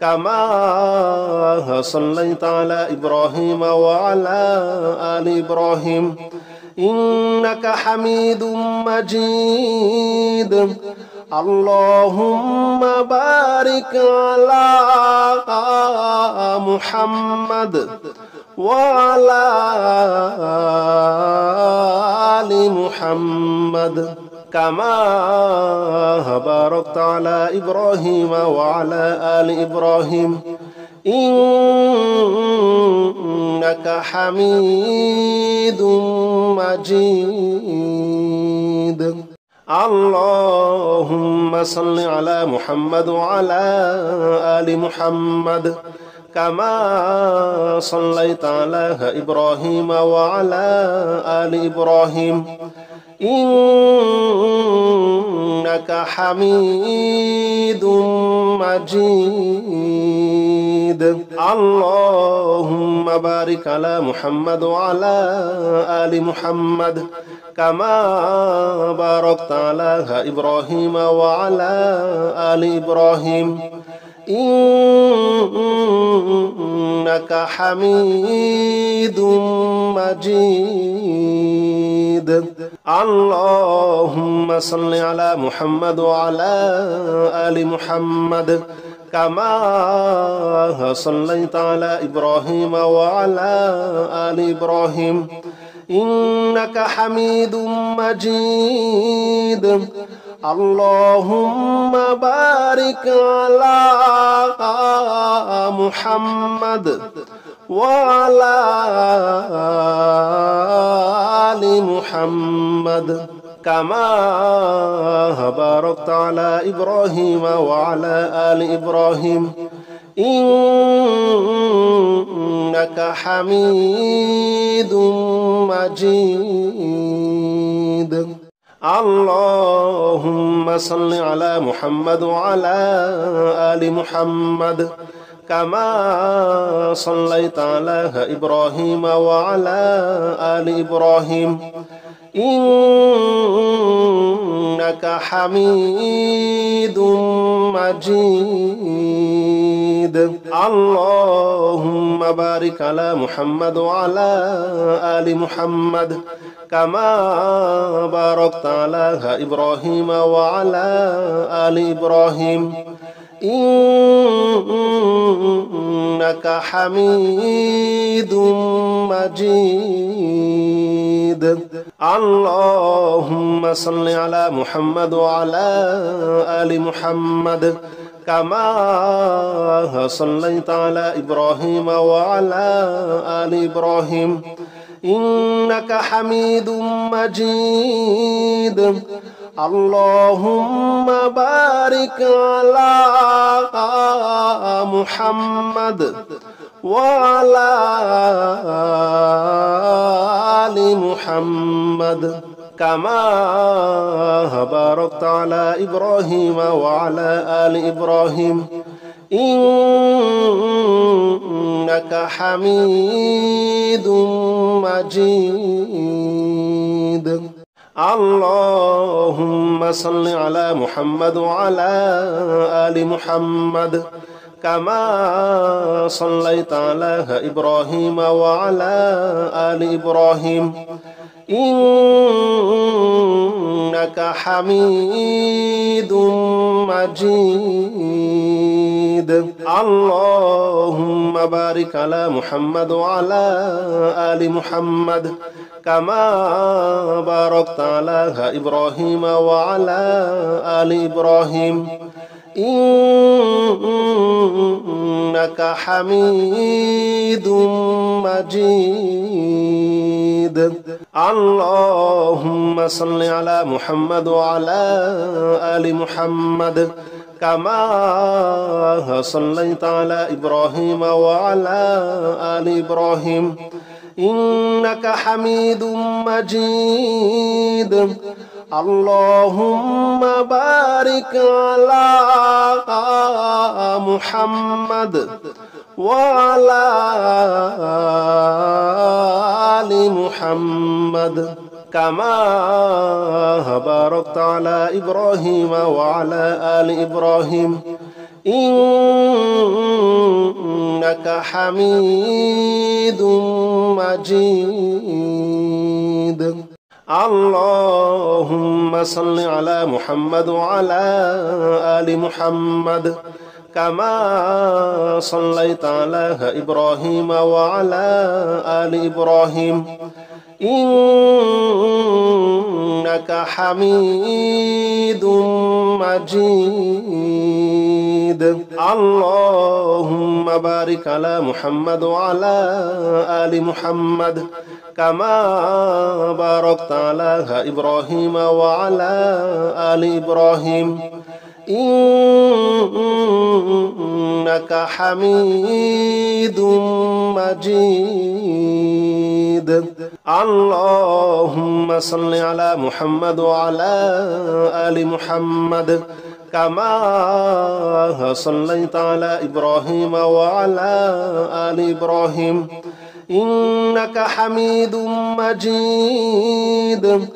كما صليت على إبراهيم وعلى آل إبراهيم إنك حميد مجيد اللهم بارك على محمد وعلى آل محمد كما باركت على إبراهيم وعلى آل إبراهيم إنك حميد مجيد اللهم صل على محمد وعلى آل محمد كما صليت على إبراهيم وعلى آل إبراهيم إنك حميد مجيد اللهم بارك على محمد وعلى آل محمد كما باركت على إبراهيم وعلى آل إبراهيم إنك حميد مجيد اللهم صل على محمد وعلى آل محمد كما صليت على إبراهيم وعلى آل إبراهيم إنك حميد مجيد اللهم بارك على محمد وعلى آل محمد كما باركت على إبراهيم وعلى آل إبراهيم إنك حميد مجيد اللهم صل على محمد وعلى آل محمد كما صليت على إبراهيم وعلى آل إبراهيم إنك حميد مجيد اللهم بارك على محمد وعلى آل محمد كما باركت على إبراهيم وعلى آل إبراهيم إنك حميد مجيد اللهم صل على محمد وعلى آل محمد كما صليت على إبراهيم وعلى آل إبراهيم إنك حميد مجيد اللهم بارك على محمد وعلى آل محمد كما باركت على إبراهيم وعلى آل إبراهيم إنك حميد مجيد اللهم صل على محمد وعلى آل محمد كما صليت على إبراهيم وعلى آل إبراهيم إنك حميد مجيد اللهم بارك على محمد وعلى آل محمد كما باركت على إبراهيم وعلى آل إبراهيم إنك حميد مجيد اللهم صل على محمد وعلى آل محمد كما صليت على إبراهيم وعلى آل إبراهيم إنك حميد مجيد اللهم بارك على محمد وعلى آل محمد كما باركت على إبراهيم وعلى آل إبراهيم إنك حميد مجيد. اللهم صل على محمد وعلى آل محمد كما صليت على إبراهيم وعلى آل إبراهيم إنك حميد مجيد. اللهم بارك على محمد وعلى آل محمد كما باركت على إبراهيم وعلى آل إبراهيم إنك حميد مجيد. اللهم صل على محمد وعلى آل محمد كما صليت على إبراهيم وعلى آل إبراهيم إنك حميد مجيد.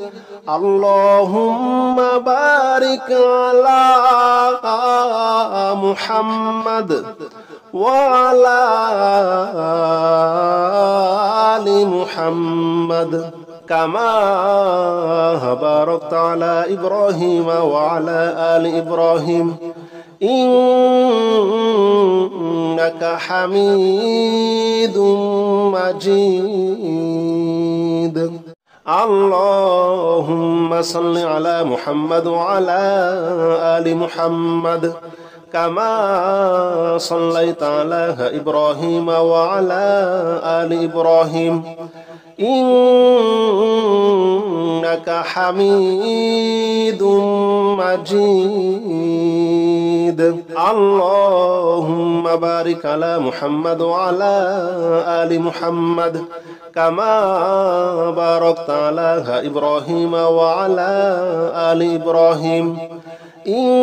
اللهم بارك على محمد وعلى آل محمد كما باركت على إبراهيم وعلى آل إبراهيم إنك حميد مجيد. اللهم صل على محمد وعلى آل محمد كما صليت على إبراهيم وعلى آل إبراهيم إنك حميد مجيد. اللهم بارك على محمد وعلى آل محمد كما باركت على إبراهيم وعلى آل إبراهيم إنك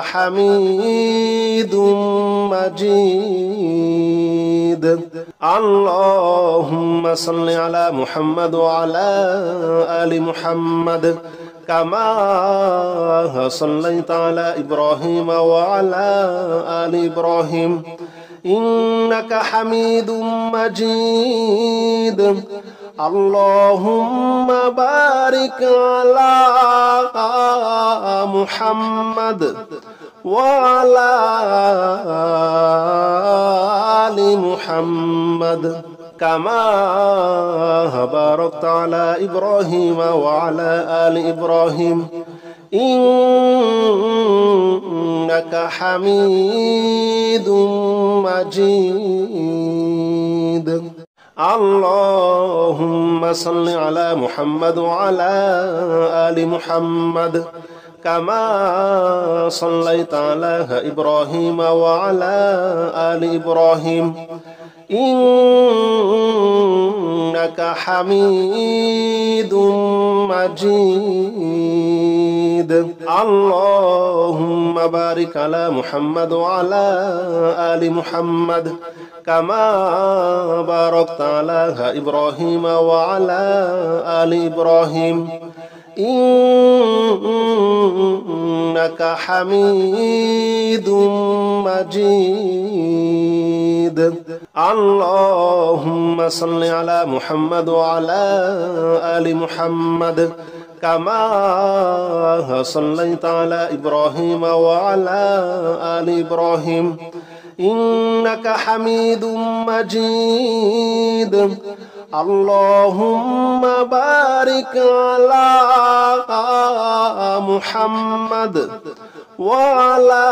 حميد مجيد. اللهم صل على محمد وعلى آل محمد كما صليت على إبراهيم وعلى آل إبراهيم إنك حميد مجيد. اللهم بارك على محمد وعلى آل محمد كما باركت على إبراهيم وعلى آل إبراهيم إنك حميد مجيد. اللهم صل على محمد وعلى آل محمد كما صليت على إبراهيم وعلى آل إبراهيم إنك حميد مجيد. اللهم بارك على محمد وعلى آل محمد كما باركت على إبراهيم وعلى آل إبراهيم إنك حميد مجيد. اللهم صل على محمد وعلى آل محمد كما صليت على إبراهيم وعلى آل إبراهيم إنك حميد مجيد. اللهم بارك على محمد وعلى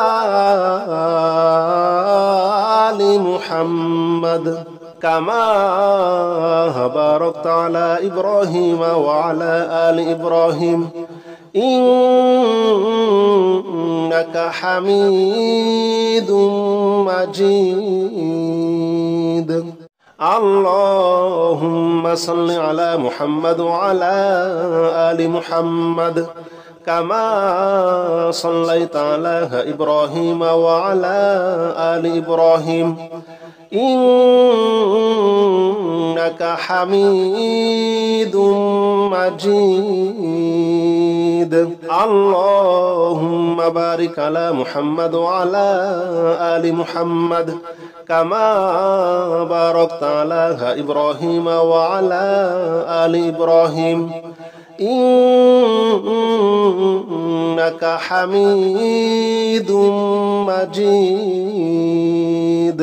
آل محمد كما باركت على إبراهيم وعلى آل إبراهيم إنك حميد مجيد. اللهم صل على محمد وعلى آل محمد كما صليت على إبراهيم وعلى آل إبراهيم إنك حميد مجيد اللهم بارك على محمد وعلى آل محمد كما باركت على إبراهيم وعلى آل إبراهيم إنك حميد مجيد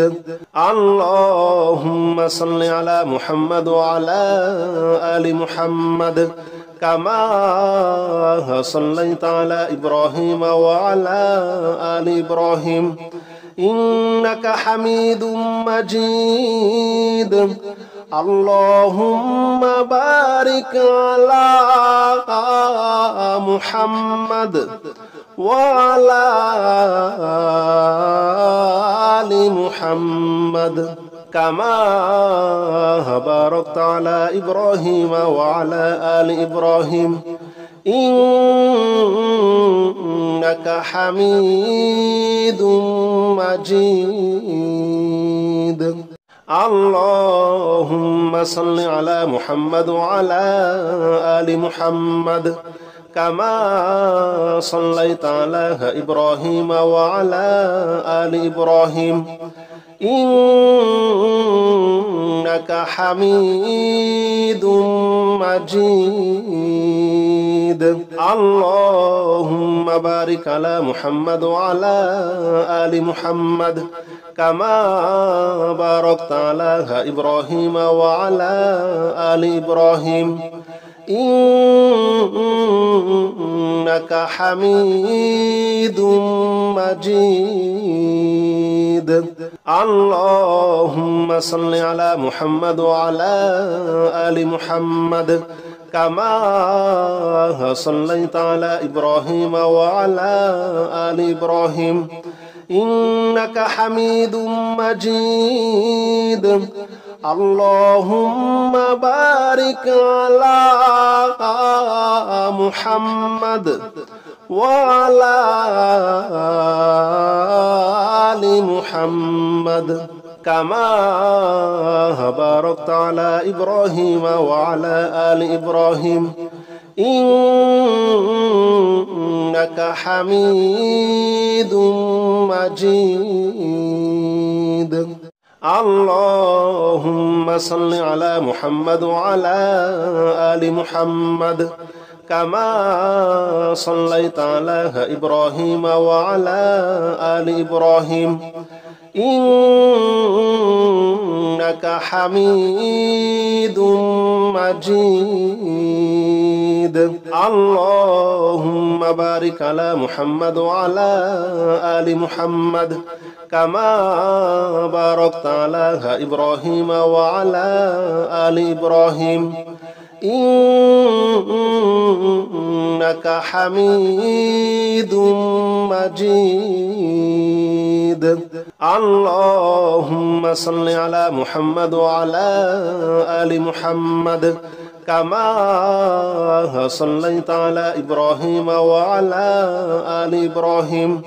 اللهم صل على محمد وعلى آل محمد كما صليت على إبراهيم وعلى آل إبراهيم إنك حميد مجيد اللهم بارك على محمد وعلى آل محمد كما باركت على إبراهيم وعلى آل إبراهيم إنك حميد مجيد اللهم صل على محمد وعلى آل محمد كما صليت على إبراهيم وعلى آل إبراهيم إنك حميد مجيد اللهم بارك على محمد وعلى آل محمد كما باركت على إبراهيم وعلى آل إبراهيم إنك حميد مجيد اللهم صل على محمد وعلى آل محمد كما صليت على إبراهيم وعلى آل إبراهيم إنك حميد مجيد اللهم بارك على محمد وعلى آل محمد كما باركت على إبراهيم وعلى آل إبراهيم إنك حميد مجيد اللهم صل على محمد وعلى آل محمد كما صليت على إبراهيم وعلى آل إبراهيم إنك حميد مجيد اللهم بارك على محمد وعلى آل محمد كما باركت على إبراهيم وعلى آل إبراهيم إنك حميد مجيد اللهم صل على محمد وعلى آل محمد كما صليت على إبراهيم وعلى آل إبراهيم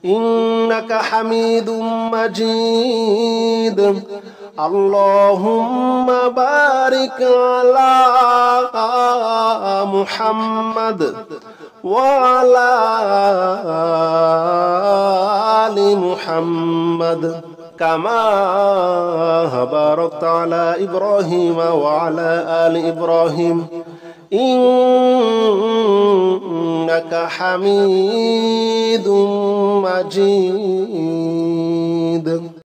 إنك حميد مجيد اللهم بارك على محمد وعلى آل محمد كما باركت على إبراهيم وعلى آل إبراهيم إنك حميد مجيد